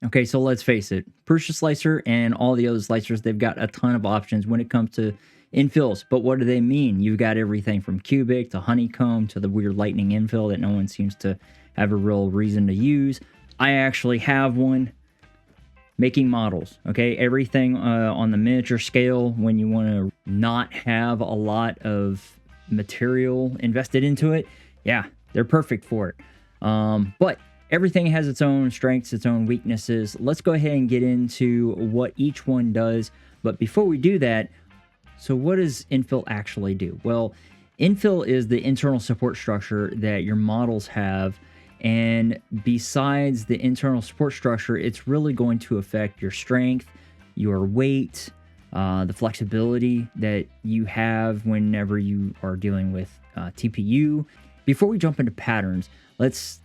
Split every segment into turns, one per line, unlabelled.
Okay, so let's face it, PrusaSlicer and all the other slicers, they've got a ton of options when it comes to infills. But what do they mean? You've got everything from cubic to honeycomb to the weird lightning infill that no one seems to have a real reason to use. I actually have one. Making models, okay? Everything on the miniature scale when you want to not have a lot of material invested into it. Yeah, they're perfect for it. But everything has its own strengths, its own weaknesses. Let's go ahead and get into what each one does. But before we do that, so what does infill actually do? Well, infill is the internal support structure that your models have. And besides the internal support structure, it's really going to affect your strength, your weight, the flexibility that you have whenever you are dealing with TPU. Before we jump into patterns, let's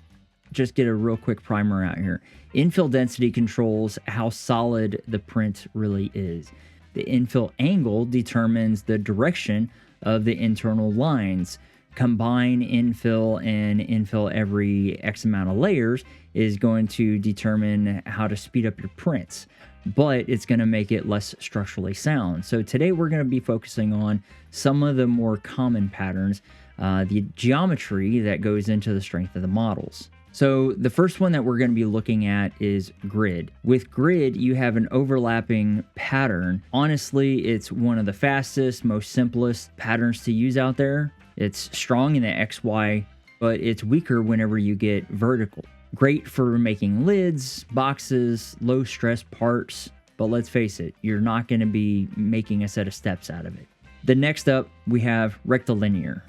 just get a real quick primer out here. Infill density controls how solid the print really is. The infill angle determines the direction of the internal lines. Combine infill and infill every X amount of layers is going to determine how to speed up your prints, but it's going to make it less structurally sound. So today we're going to be focusing on some of the more common patterns, the geometry that goes into the strength of the models. So the first one that we're going to be looking at is grid. With grid, you have an overlapping pattern. Honestly, it's one of the fastest, most simplest patterns to use out there. It's strong in the XY, but it's weaker whenever you get vertical. Great for making lids, boxes, low stress parts, but let's face it, you're not going to be making a set of steps out of it. The next up, we have rectilinear.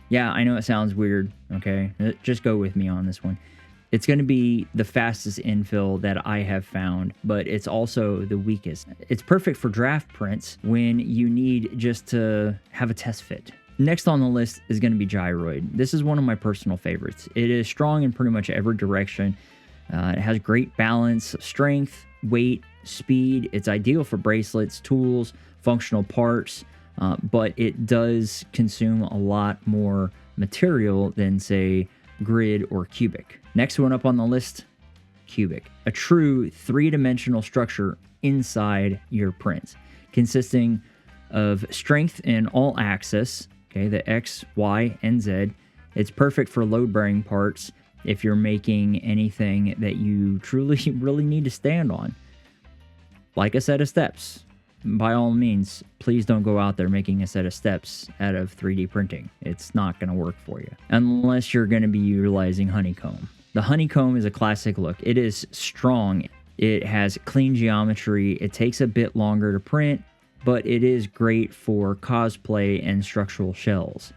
Yeah, I know it sounds weird, okay? Just go with me on this one. It's going to be the fastest infill that I have found, but it's also the weakest. It's perfect for draft prints when you need just to have a test fit. Next on the list is going to be Gyroid. This is one of my personal favorites. It is strong in pretty much every direction. It has great balance, strength, weight, speed. It's ideal for bracelets, tools, functional parts, but it does consume a lot more material than, say, grid or cubic. Next one up on the list, cubic. A true three-dimensional structure inside your prints, consisting of strength in all axes, okay, the X, Y, and Z. It's perfect for load-bearing parts if you're making anything that you truly really need to stand on. Like a set of steps. By all means, please don't go out there making a set of steps out of 3D printing. It's not going to work for you. Unless you're going to be utilizing Honeycomb. The Honeycomb is a classic look. It is strong. It has clean geometry. It takes a bit longer to print, but it is great for cosplay and structural shells.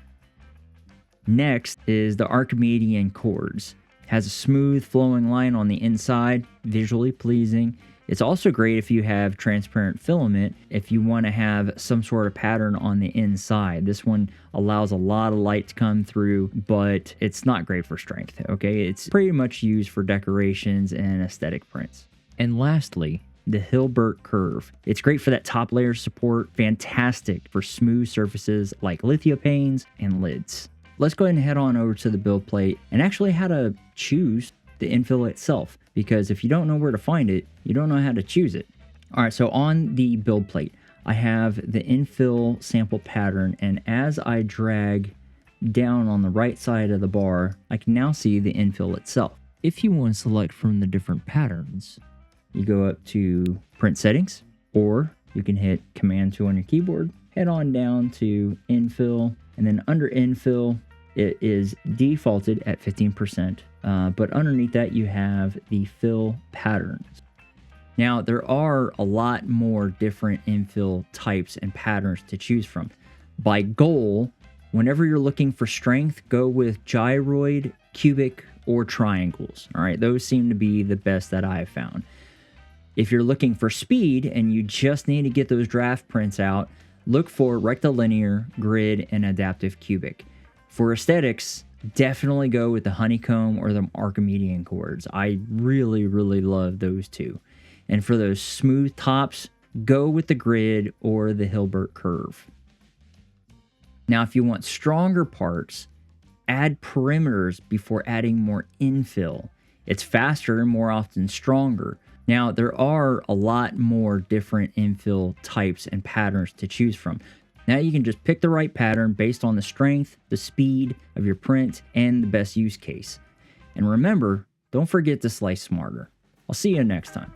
Next is the Archimedean chords. Has a smooth flowing line on the inside, visually pleasing. It's also great if you have transparent filament, if you want to have some sort of pattern on the inside. This one allows a lot of light to come through, but it's not great for strength, okay? It's pretty much used for decorations and aesthetic prints. And lastly, the Hilbert curve. It's great for that top layer support, fantastic for smooth surfaces like lithopanes and lids. Let's go ahead and head on over to the build plate and actually how to choose the infill itself, because if you don't know where to find it, you don't know how to choose it. All right, so on the build plate, I have the infill sample pattern, and as I drag down on the right side of the bar, I can now see the infill itself. If you want to select from the different patterns, you go up to print settings, or you can hit Command 2 on your keyboard, head on down to infill, and then under infill, it is defaulted at 15%, but underneath that you have the fill patterns. Now, there are a lot more different infill types and patterns to choose from. By goal, whenever you're looking for strength, go with gyroid, cubic, or triangles. All right, those seem to be the best that I have found. If you're looking for speed and you just need to get those draft prints out, look for rectilinear, grid, and adaptive cubic. For aesthetics, definitely go with the Honeycomb or the Archimedean chords. I really, really love those two. And for those smooth tops, go with the grid or the Hilbert curve. Now, if you want stronger parts, add perimeters before adding more infill. It's faster and more often stronger, Now, there are a lot more different infill types and patterns to choose from. Now you can just pick the right pattern based on the strength, the speed of your print, and the best use case. And remember, don't forget to slice smarter. I'll see you next time.